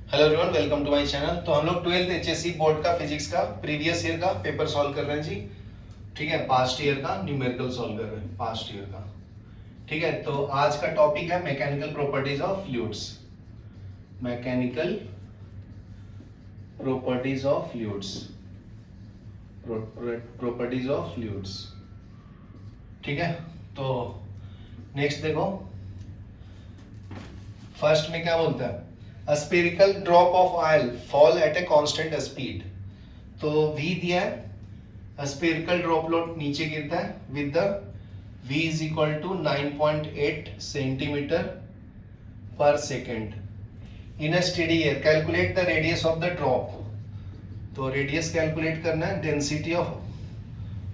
Hello everyone, welcome to my channel. तो हम लोग 12th एचएससी बोर्ड का फिजिक्स का प्रीवियस ईयर का पेपर सॉल्व कर रहे हैं जी। ठीक है, पास्ट ईयर का न्यूमेरिकल सॉल्व कर रहे हैं, पास्ट ईयर का। ठीक है, तो आज का टॉपिक है mechanical properties of fluids. Mechanical properties of fluids, properties of fluids. ठीक है, तो नेक्स्ट देखो, फर्स्ट में क्या बोलता है, a spherical drop of oil fall at a constant speed। तो v दिया है, a spherical droplet नीचे गिरता है with the v is equal to 9.8 centimeter per second in a steady air। calculate the radius of the drop। तो radius calculate करना है। Density of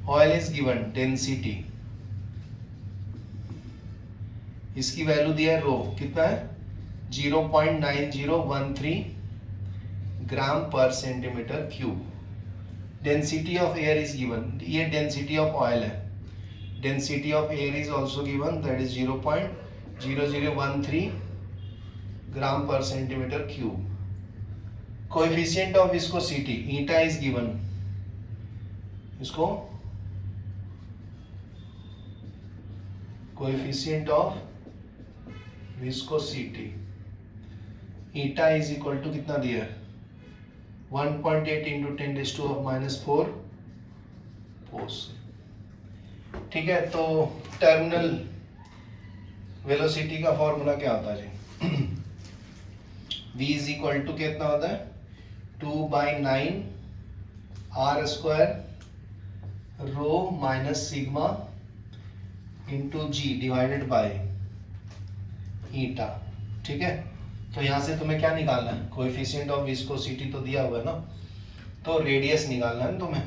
oil is given, density इसकी value दिया है rho, कितना है 0.9013 gram per centimetre cube. Density of air is given, ये density of oil है। Density of air is also given, that is 0.0013 gram per centimetre cube. Coefficient of viscosity eta is given, इसको coefficient of viscosity eta is equal to कितना दिया है 1.8 into 10⁻⁻⁴ force. ठीक है, तो terminal velocity का formula क्या होता है जी v इज इक्वल टू कितना होता है 2/9 r square rho minus sigma into g divided by eta. ठीक है, तो यहां से तुम्हें क्या निकालना है, कोएफिशिएंट ऑफ विस्कोसिटी तो दिया हुआ है ना, तो रेडियस निकालना है तुम्हें।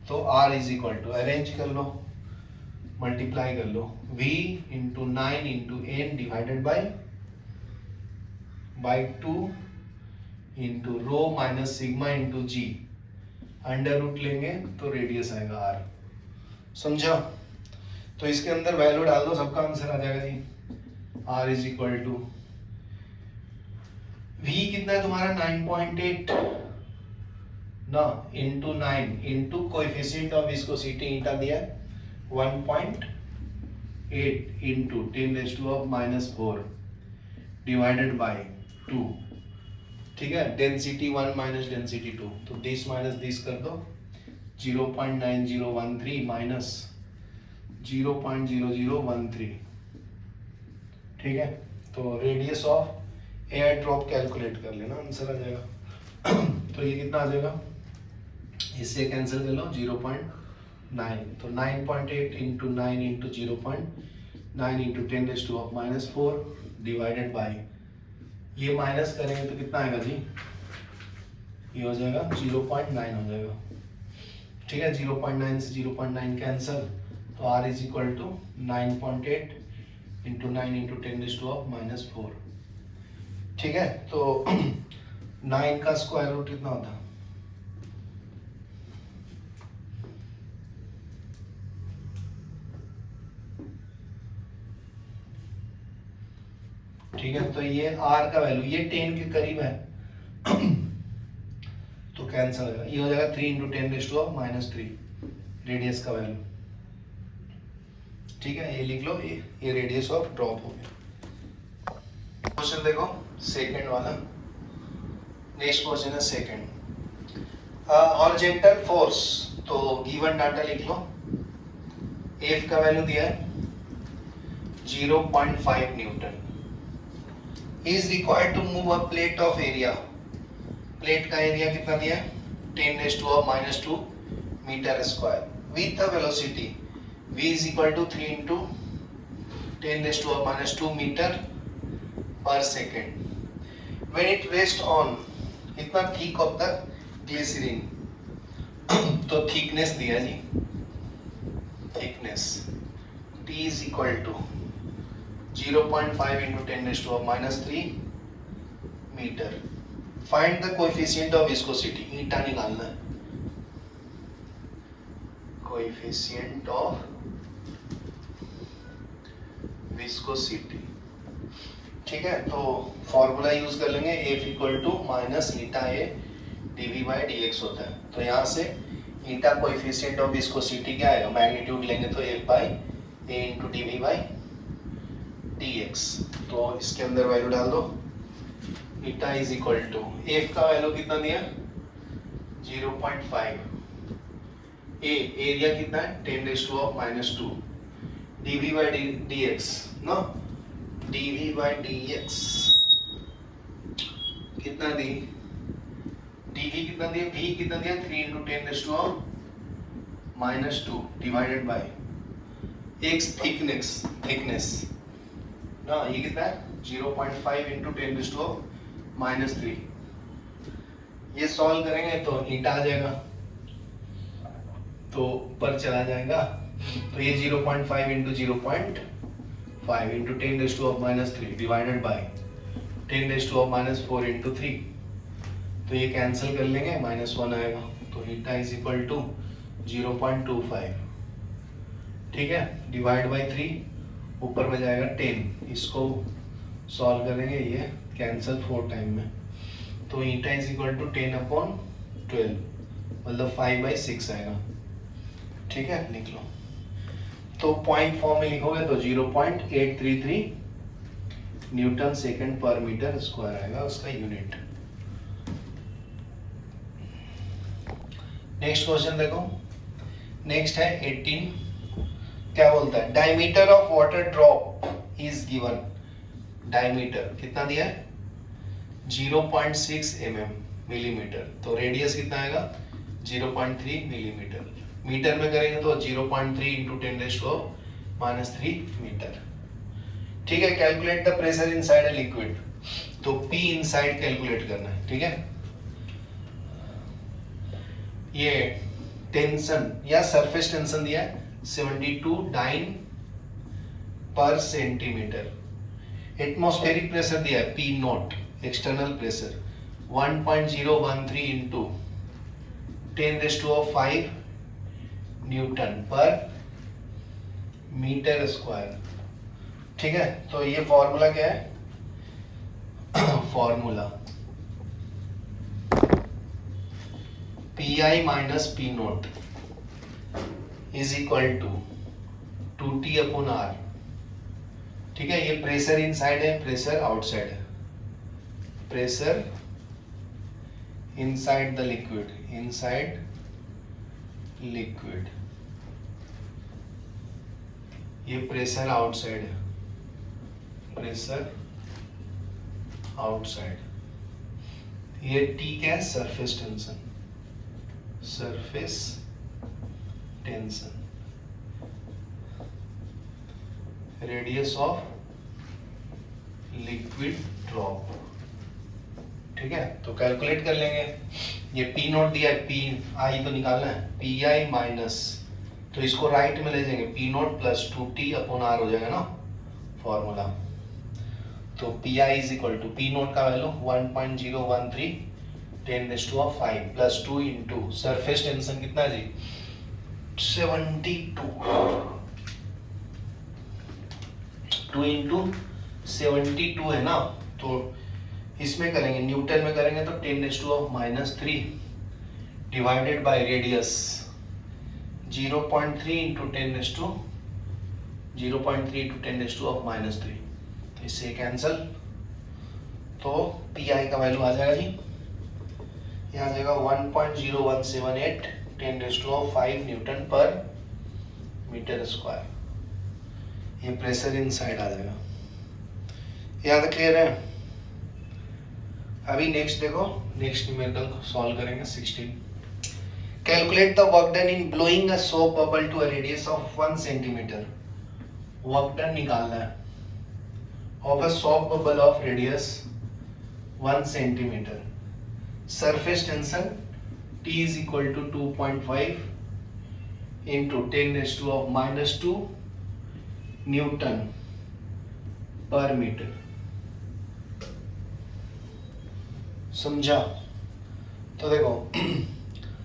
तो r is equal to, arrange कर लो, मल्टीप्लाई कर लो, v into 9 into n divided by 2 into rho minus sigma into g, under root लेंगे तो रेडियस आएगा r। समझा? तो इसके अंदर वैल्यू डाल दो, सबका आंसर आ जाएगा जी। r is equal to v कितना है तुम्हारा 9.8 ना, into 9 into coefficient of viscosity eta दिया 1.8 इंटू 10⁻⁻⁴ डिवाइडेड बाय 2। ठीक है, डेंसिटी 1 माइनस डेंसिटी 2, तो दिस माइनस दिस कर दो, 0.9013 माइनस 0.0013। ठीक है, तो radius of air drop calculate कर लेना, आंसर आ जाएगा। तो ये कितना आ जाएगा, इससे कैंसिल कर लो 0.9, तो 9.8 into 9 into 0.9 into 10⁻⁻⁴ divided by, ये माइनस करेंगे तो कितना आएगा जी, ये हो जाएगा 0.9 हो जाएगा। ठीक है, 0.9 से 0.9 कैंसिल, तो r is equal to 9.8 into 9 into 10⁻⁻⁴। ठीक है, तो 9 का स्क्वायर रूट कितना होता है, ठीक है, तो ये r का वैल्यू ये 10 के करीब है तो कैंसिल होगा, ये हो जाएगा 3 इंटू 10⁻⁻³ रेडियस का वैल्यू। ठीक है, ये लिख लो, ये रेडियस ऑफ ड्रॉप हो गया। क्वेश्चन देखो सेकंड वाला, नेक्स्ट क्वेश्चन है सेकंड। हॉरिजॉन्टल फोर्स, तो गिवन डाटा लिख लो, F का वैल्यू दिया है 0.5 newton, is required to move a plate of area. Plate का एरिया कितना दिया है 10⁻⁻² metre square with a velocity v is equal to 3 into 10⁻² metre per second. when it rests on, इतना थिक होता है ग्लिसरीन, तो थिकनेस दिया जी, thickness t is equal to 0.5 into 10⁻³ metre. Find the coefficient of viscosity, eta निकालना है, coefficient of viscosity ठीक है, तो फॉर्मूला यूज कर लेंगे F equal to minus eta A d v by d x होता है। तो यहाँ से ईटा कोएफिशिएंट ऑफ विस्कोसिटी क्या आएगा, मैग्नीट्यूड लेंगे तो F by A into d v by d x. तो इसके अंदर वैल्यू डाल दो, eta is equal to F का वैल्यू कितना दिया 0.5, ए एरिया कितना है 10⁻⁻², डीवी बाई डी एक्स ना, डीवी बाई डी एक्स कितना दी, डीवी कितना दिया, वी कितना दिया 3 × 10⁻² डिवाइडेड बाय एक्स थिकनेस ना, ये कितना है 0.5 × 10⁻³ ये सॉल्व करेंगे तो ईटा आ जाएगा, तो ऊपर चला जाएगा, तो ये 0.5 × 0.5 × 10⁻³ डिवाइडेड बाय 10⁻⁴ × 3, तो ये कैंसिल कर लेंगे, -1 आएगा, तो ईटा इज इक्वल टू 0.25, ठीक है, डिवाइड बाय 3, ऊपर में जाएगा 10, इसको सॉल्व करेंगे, ये कैंसिल 4 टाइम में, तो ईटा इज इक्वल टू 10/12 मतलब 5/6 आएगा, ठीक है, लिख लो। तो पॉइंट फॉर्म में लिखोगे तो 0.833 न्यूटन सेकंड पर मीटर स्क्वायर आएगा उसका यूनिट। नेक्स्ट क्वेश्चन देखो, नेक्स्ट है 18, क्या बोलता है, diameter of water drop is given, diameter कितना दिया है 0.6 मिलीमीटर, तो रेडियस कितना आएगा 0.3 मिलीमीटर, मीटर में करेंगे तो 0.3 × 10⁻³ मीटर, ठीक है। Calculate the pressure inside a liquid, तो P इनसाइड कैलकुलेट करना है, ठीक है। ये टेंशन या सरफेस टेंशन दिया है 72 डाइन पर सेंटीमीटर, एटमॉस्फेरिक प्रेशर दिया है P0, एक्सटर्नल प्रेशर 1.013 × 10⁵ न्यूटन पर मीटर स्क्वायर, ठीक है। तो ये फॉर्मूला क्या है formula Pi minus P0 is equal to 2T/R, ठीक है। ये प्रेशर इनसाइड है, प्रेशर आउटसाइड है, pressure inside the liquid, inside liquid, ये प्रेशर आउटसाइड है, प्रेशर आउटसाइड, ये T क्या है surface tension, surface tension, radius of liquid drop, ठीक है। तो कैलकुलेट कर लेंगे, ये P0 दिया है, Pi तो निकालना है, Pi माइनस, तो इसको राइट में ले जाएंगे, P0 + 2T/R हो जाएगा ना फॉर्मूला, तो Pi is equal to P0 का value 1.013 10⁵ plus 2 into surface tension कितना है जी 72, 2 इंटू 72 है ना, तो इसमें करेंगे न्यूटन में करेंगे तो 10⁻³ डिवाइडेड बाय रेडियस 0.3 × 10⁻3, तो इससे कैंसल, तो Pi का वैल्यू आ जाएगा जी, यहाँ आ जाएगा 1.0178 10⁵ न्यूटन पर मीटर स्क्वायर, ये प्रेशर इनसाइड आ जाएगा, यहाँ तक क्लियर है। अभी नेक्स्ट देखो, नेक्स्ट न्यूमेरिकल सॉल्व करेंगे 16, calculate the work done in blowing a soap bubble to a radius of 1 centimetre, work done निकालना है of a soap bubble of radius 1 centimetre, surface tension T is equal to 2.5 into 10⁻² newton पर metre, समझा। तो देखो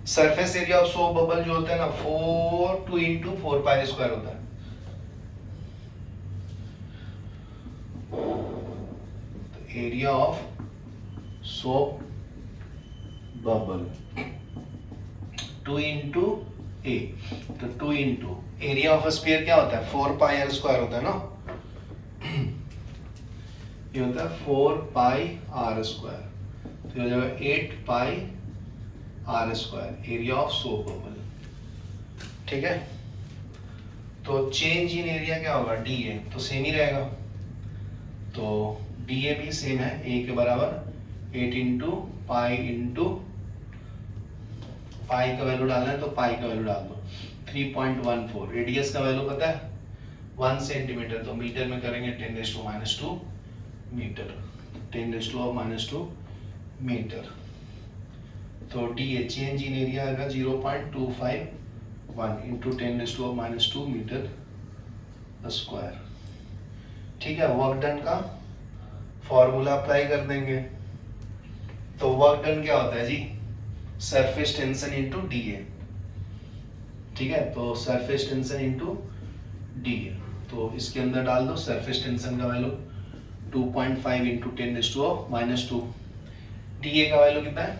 surface area of soap bubble जो होता है ना 4 × 4π² होता है, area of soap bubble 2 into A, तो 2 इंटू एरिया ऑफ स्फीयर क्या होता है 4 पाई आर स्क्वायर होता है ना, ये होता है 4 पाई आर स्क्वायर, तो हो जाएगा 8 pi R square area of soap bubble. ठीक है, तो चेंज इन एरिया क्या होगा डी ए, तो सेम ही रहेगा, तो डी ए भी सेम है, ए के बराबर 8 इंटू पाई का वैल्यू डालना है तो पाई का वैल्यू डाल दो 3.14। रेडियस का वैल्यू पता है 1 सेंटीमीटर, तो मीटर में करेंगे 10⁻² मीटर, 10⁻² मीटर। तो d A change in area आएगा 0.251 इंटू 10⁻² मीटर स्क्वायर। ठीक है, वर्क डन का फॉर्मूला अप्लाई कर देंगे, तो वर्क डन क्या होता है जी surface tension into d A. ठीक है, तो surface tension into d A, तो इसके अंदर डाल दो सरफेस टेंशन का वैल्यू 2.5 इंटू 10⁻², डी ए का वैल्यू कितना है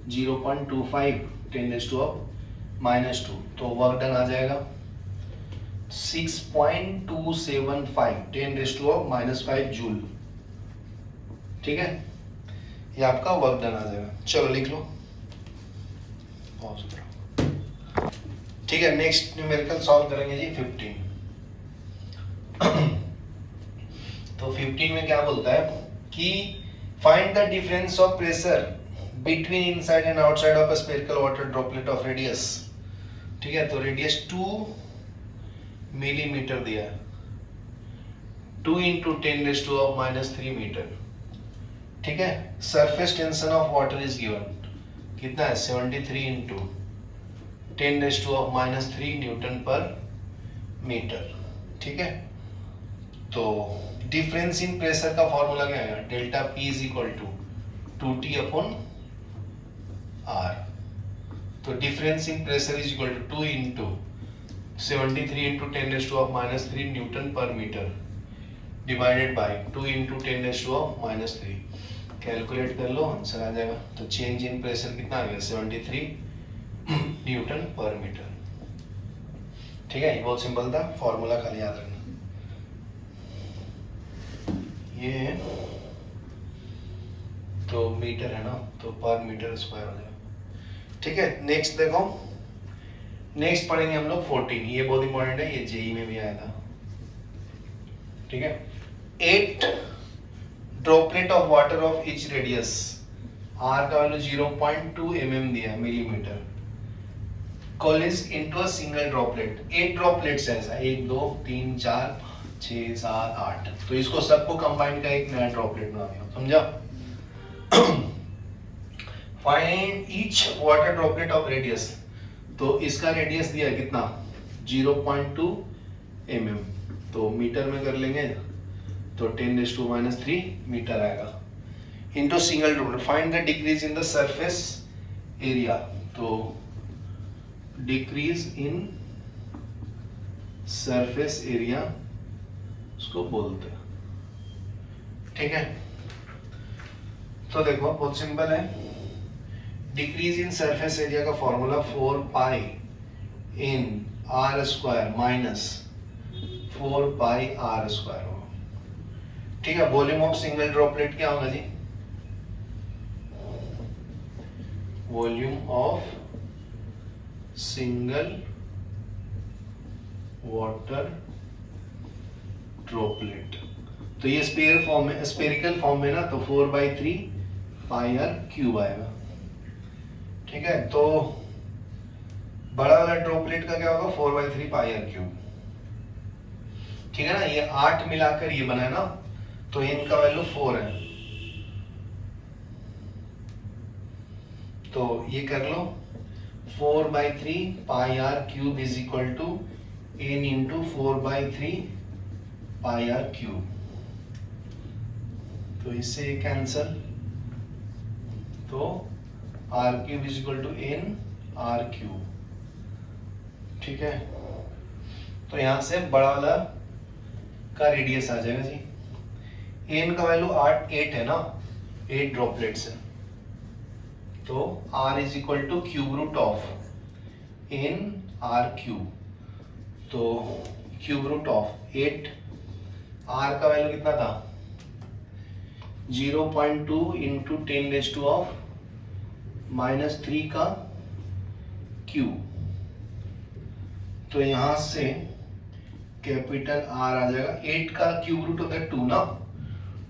0.25 10⁻², तो वर्क डन आ जाएगा 6.275 10⁻⁵ जूल। ठीक है, ये आपका वर्क डन आ जाएगा। चलो लिख लो। ठीक है, नेक्स्ट न्यूमेरिकल सॉल्व करेंगे जी 15। तो 15 में क्या बोलता है कि find the difference of pressure between inside and outside of a spherical water droplet of radius. ठीक है, तो रेडियस 2 मिलीमीटर दिया है, 2 इंटू 10⁻³ मीटर। ठीक है, surface tension of water is given, कितना है 73 इंटू 10⁻³ न्यूटन पर मीटर। ठीक है, तो डिफरेंस इन प्रेशर का फॉर्मूला क्या है delta P is equal to 2T upon R। तो difference in pressure is equal to 2 into 73 into 10⁻³ newton पर metre divided by 2 into 10⁻³ calculate कर लो, आंसर आ जाएगा। तो चेंज इन प्रेशर कितना आ गया 73 न्यूटन पर मीटर। ठीक है, ये बहुत सिंपल था, फॉर्मूला खाली याद रखना। ये तो मीटर है ना, तो पर मीटर स्क्वायर हो जाएगा। ठीक है, नेक्स्ट देखो, नेक्स्ट पढ़ेंगे हम लोग 14, ये बहुत इंपॉर्टेंट है, ये जेई में भी आया था। ठीक है, 8 droplet of water of each radius, r का वैल्यू 0.2 mm दिया है millimetre, coalesce into a single droplet. 8 droplets है ऐसा, 1 2 3 4 5 6 7 8, तो इसको सबको कंबाइन का एक नया ड्रॉपलेट बना दिया, समझा। Find each water droplet of radius, तो इसका रेडियस दिया है कितना 0.2 mm, तो मीटर में कर लेंगे तो 10⁻³ मीटर आएगा, into single droplet. Find the decrease in the surface area, तो डिक्रीज इन सरफेस एरिया उसको बोलते हैं। ठीक है, तो देखो बहुत सिंपल है, डिक्रीज इन सरफेस एरिया का formula 4 pi in R square minus 4 pi R square होगा। ठीक है, वॉल्यूम ऑफ सिंगल ड्रॉपलेट क्या होगा जी, volume of single water droplet, तो ये स्फीयर फॉर्म में, स्फेरिकल फॉर्म में ना, तो 4/3 पाई आर क्यूब आएगा। ठीक है, तो बड़ा वाला ड्रॉपलेट का क्या होगा 4/3 पाई आर क्यूब। ठीक है ना, ये 8 मिलाकर ये बना है ना, तो इनका वैल्यू 4 है, तो ये कर लो 4/3 pi R cube is equal to n into 4/3 pi R cube, तो इससे ये कैंसल, तो R cube is equal to n R cube. ठीक है, तो यहां से बड़ा वाला का रेडियस आ जाएगा जी, एन का वैल्यू 8 है ना, 8 ड्रॉपलेट्स है, तो r is equal to cube root of n r cube, तो क्यूब रूट ऑफ 8, r का वैल्यू कितना था 0.2 इंटू 10⁻³ ऑफ -3 का क्यूब, तो यहां से कैपिटल R आ जाएगा। 8 का क्यूब रूट होता है 2 ना,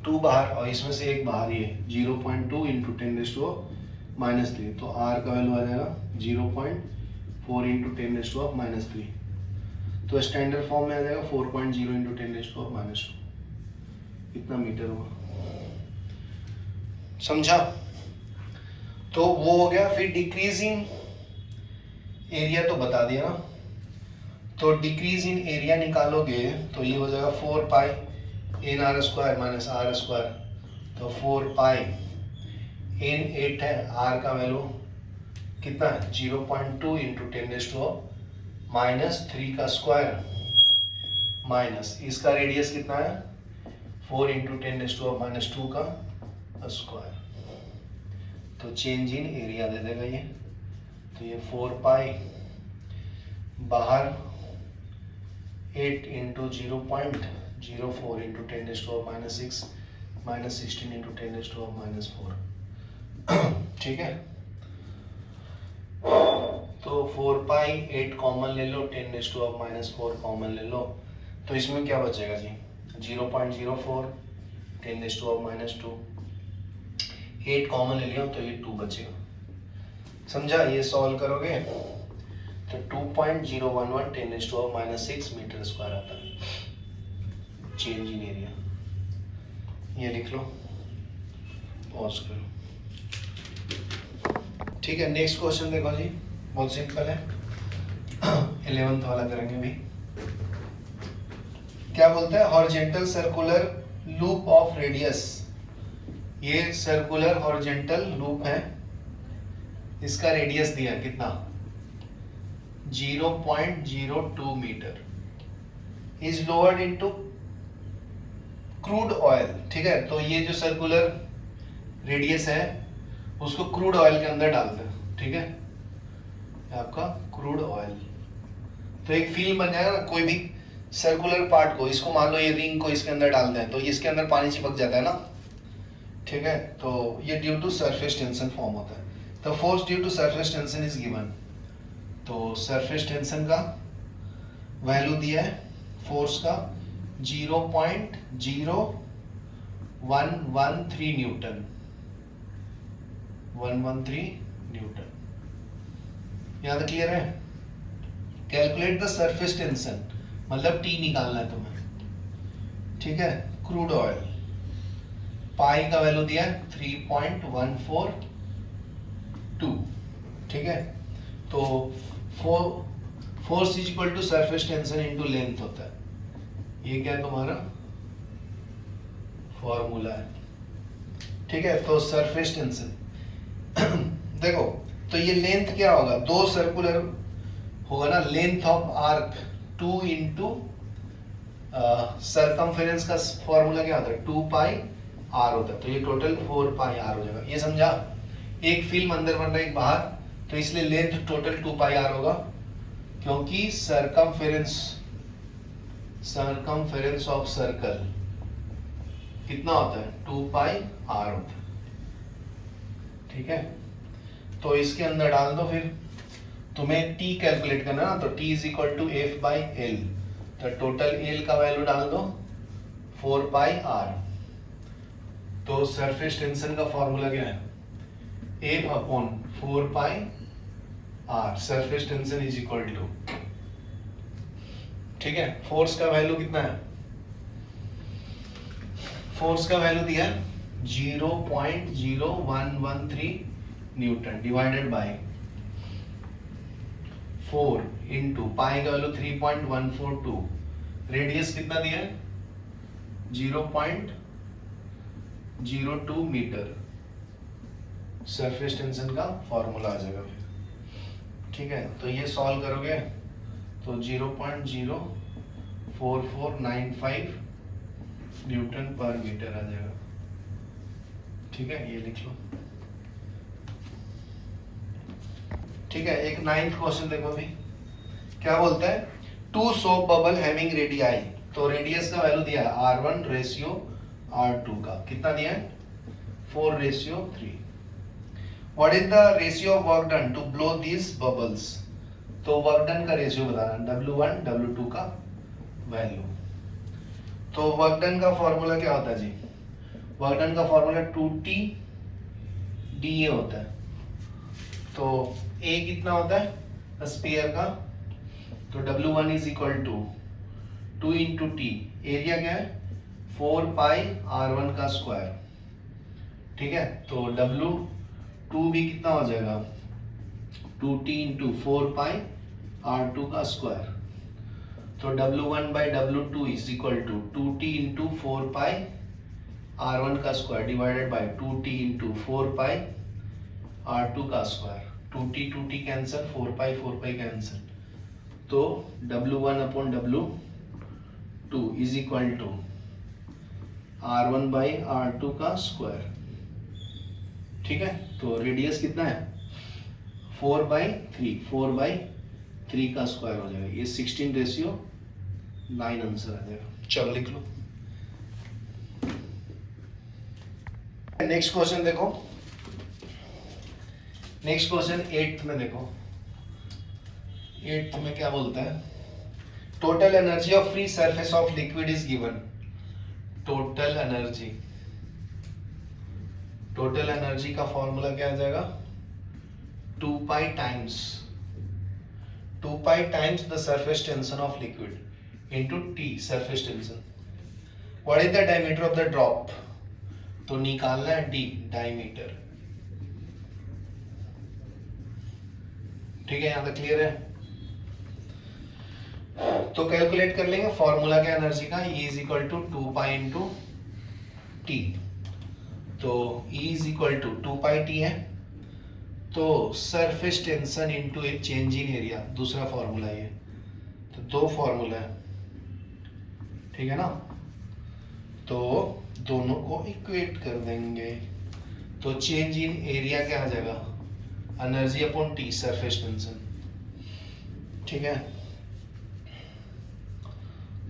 2 बाहर और इसमें से 1 बाहर, ये 0.2 इंटू 10⁻³ तो R का वैल्यू आ जाएगा 0.4 इंटू 10⁻³ तो स्टैंडर्ड फॉर्म में आ जाएगा 4.0 इंटू 10⁻², इतना मीटर होगा। समझा? तो वो हो गया। फिर डिक्रीजिंग एरिया तो बता दिया ना, तो डिक्रीज इन एरिया निकालोगे तो ये हो जाएगा 4 pi N R square minus R square, तो 4 पाई एन 8 है, आर का वैल्यू कितना है 0.2 इंटू 10⁻³ का स्क्वायर माइनस इसका रेडियस कितना है 4 इंटू 10⁻² का स्क्वायर, तो चेंज इन एरिया दे देगा ये, तो ये 4 पाई बाहर 8 इंटू 0.04 इंटू 10⁻⁻6 माइनस 16 इंटू 10⁻⁻4 ठीक है। तो 4 पाई 8 कॉमन ले लो, 10⁻⁻4 कॉमन ले लो, तो इसमें क्या बचेगा जी 0.04 10⁻², 8 कॉमन ले लिया तो ये 2 बचेगा। समझा? ये सॉल्व करोगे तो 2.011 10⁻⁻6 मीटर स्क्वायर आता है चेंज इन एरिया। ये लिख लो, पॉज करो। ठीक है, नेक्स्ट क्वेश्चन देखो जी, बहुत सिंपल है, 11th वाला करेंगे भी। क्या बोलता है, horizontal circular loop of radius, ये सर्कुलर हॉरिजॉन्टल लूप है, इसका रेडियस दिया कितना 0.02 metre, is lowered into crude oil. ठीक है, तो ये जो सर्कुलर रेडियस है उसको क्रूड ऑयल के अंदर डालते हैं। ठीक है, आपका क्रूड ऑयल, तो एक फिल्म बन जाएगा ना, कोई भी सर्कुलर पार्ट को, इसको मान लो ये रिंग को इसके अंदर डालते हैं तो इसके अंदर पानी चिपक जाता है ना। ठीक है, तो ये due to surface tension form होता है। तो force due to surface tension is given, तो सरफेस टेंशन का वैल्यू दिया है फोर्स का 0.0113 न्यूटन, 113 न्यूटन। यहाँ तक क्लियर है? कैलकुलेट द सरफेस टेंशन, मतलब टी निकालना है तुम्हें। ठीक है, क्रूड ऑयल, पाई का वैल्यू दिया है 3.142। ठीक है, तो force is equal to surface tension into length होता है। ये क्या तुम्हारा फॉर्मूला है। ठीक है, तो सरफेस टेंशन देखो, तो ये लेंथ क्या होगा, दो सर्कुलर होगा ना, length of arc 2 into circumference का फॉर्मूला क्या होता है 2 पाई आर होता है, तो ये टोटल 4 पाई आर हो जाएगा। ये समझा? एक फिल्म अंदर बन रहा है, एक बाहर, तो इसलिए लेंथ टोटल 2 पाई आर होगा, क्योंकि सरकमफेरेंस ऑफ सर्कल कितना होता है 2 पाई आर होता है। ठीक है, तो इसके अंदर डाल दो, फिर तुम्हें टी कैलकुलेट करना ना, तो T is equal to F by L, तो टोटल एल का वैल्यू डाल दो 4 पाई आर, तो सरफेस टेंशन का फॉर्मूला क्या है F upon 4 pi R, surface tension is equal to, ठीक है, फोर्स का वैल्यू कितना है, फोर्स का वैल्यू दिया है 0.0113 Newton divided by 4 into pi का वैल्यू 3.142, रेडियस कितना दिया है 0.02 मीटर, सरफेस टेंशन का फॉर्मूला आ जाएगा। ठीक है, तो ये सॉल्व करोगे तो 0.04495 न्यूटन पर मीटर आ जाएगा। ठीक है, ये लिख लो। ठीक है, एक 9th क्वेश्चन देखो अभी क्या बोलता है, two soap bubble having radii, तो रेडियस का वैल्यू दिया है R1 रेशियो R2 का, कितना दिया है 4:3। What is the ratio of work done to blow this bubbles, तो वर्क डन का रेशियो बताना, W1 W2 का वैल्यू। तो वर्क डन का फॉर्मूला क्या होता है जी, वर्क डन का फॉर्मूला 2T dA होता है। तो A कितना होता है स्फीयर का, तो W1 is equal to 2 into T, area क्या है 4 पाई R1 का स्क्वायर। ठीक है, तो W2 भी कितना हो जाएगा 2T इंटू 4 पाई R2 का स्क्वायर। तो W1 by W2 is equal to 2T into 4 pi R1 का square divided by 2T into 4 pi R2 का स्क्वायर। 2T कैंसिल, 4 पाई कैंसिल, तो W1 upon W2 is equal to R1 by R2 का square. ठीक है, तो radius कितना है 4/3, 4/3 का स्क्वायर हो जाएगा, ये 16:9 आंसर आ जाएगा। चलो लिख लो। नेक्स्ट क्वेश्चन देखो, नेक्स्ट क्वेश्चन 8th में देखो, 8th में क्या बोलता है, total energy of free surface of liquid is given. Total energy का फॉर्मूला क्या आ जाएगा 2 पाई times the surface tension of liquid into T surface tension. What is the diameter of the drop, तो निकालना है डी डायमीटर। ठीक है, यहां तक क्लियर है। तो कैलकुलेट कर लेंगे फॉर्मूला क्या एनर्जी का, E is equal to 2 pi into T. तो E is equal to 2 pi T है, तो सरफेस टेंशन इंटू एक चेंज इन एरिया, दूसरा फॉर्मूला ये, तो दो फॉर्मूला है। ठीक है ना, तो दोनों को इक्वेट कर देंगे, तो चेंज इन एरिया क्या आ जाएगा energy upon T surface tension. ठीक है,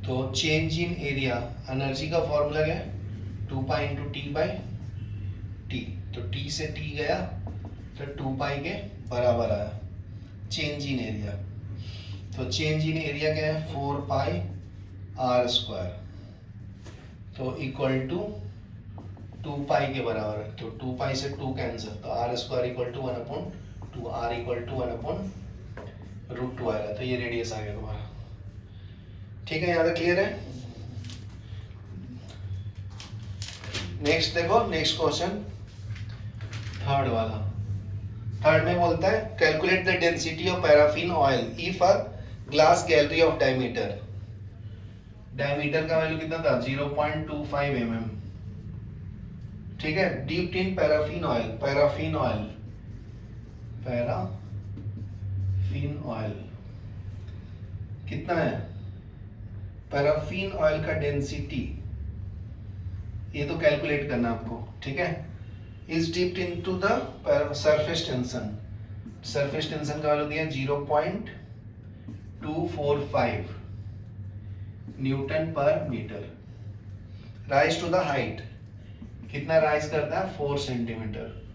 तो चेंज इन एरिया एनर्जी का फॉर्मूला क्या है 2 pi into T by T, तो टी से टी गया तो 2 पाई के बराबर आया चेंज इन एरिया। तो चेंज इन एरिया क्या है 4 पाई आर स्क्वायर, तो इक्वल टू 2 पाई के बराबर है, तो 2 पाई से 2 कैंसिल, तो R square equal to 1/2, R equal to 1/√2 आएगा, तो ये रेडियस आ गया तुम्हारा। ठीक है, यहाँ तक क्लियर है। नेक्स्ट देखो, नेक्स्ट क्वेश्चन थर्ड वाला, थर्ड में बोलता है calculate the density of paraffin oil if a glass gallery of diameter, diameter का वैल्यू कितना था 0.25 mm। ठीक है, डीप इन पैराफिन ऑयल कितना है, पैराफिन ऑयल का डेंसिटी ये तो कैलकुलेट करना आपको। ठीक है, is dipped into the surface tension, surface tension का वैल्यू दिया 0.245 न्यूटन पर metre. Rise to the height, कितना राइज करता है 4 centimetre.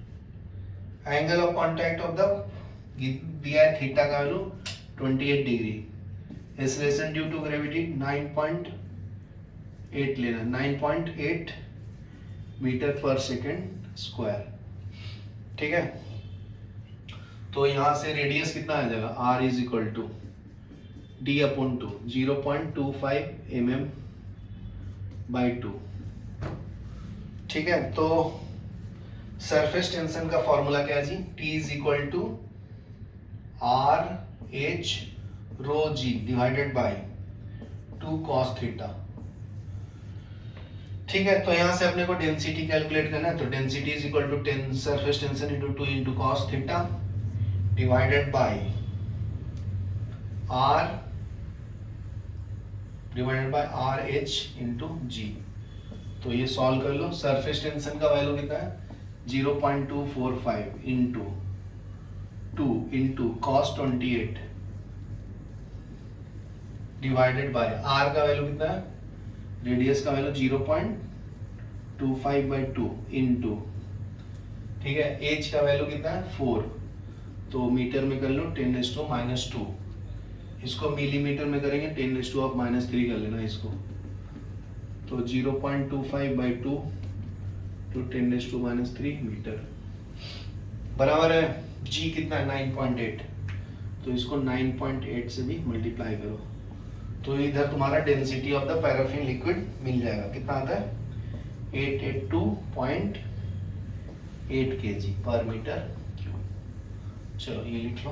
Angle of contact of the दिया है थीटा का value 28 degree. Acceleration due to gravity 9.8 लेना, 9.8 मीटर पर सेकेंड स्क्वायर। ठीक है, तो यहां से रेडियस कितना आ जाएगा r is equal to d upon 2, 0.25 mm by 2। ठीक है, तो सरफेस टेंशन का फॉर्मूला क्या है जी, T is equal to R H rho G divided by 2 cos theta. ठीक है, तो यहां से अपने को डेंसिटी कैलकुलेट करना है, तो density is equal to surface tension into 2 into cos theta divided by R divided by RH into G। तो ये सॉल्व कर लो। सरफेस टेंशन का वैल्यू कितना है 0.245 into 2 into cos 28 divided by r का वैल्यू कितना है, रेडियस का वैल्यू 0.25/2 इंटू, ठीक है, एच का वैल्यू कितना है 4, तो मीटर में कर लो 10⁻², इसको मिलीमीटर में करेंगे 10⁻³ कर लेना इसको, तो 0.25/2 टू 10⁻³ मीटर बराबर है जी कितना है 9.8, तो इसको 9.8 से भी मल्टीप्लाई करो, तो इधर तुम्हारा density of the paraffin liquid मिल जाएगा। कितना आता है 882.8 kg पर मीटर क्यूब। चलो ये लिख लो।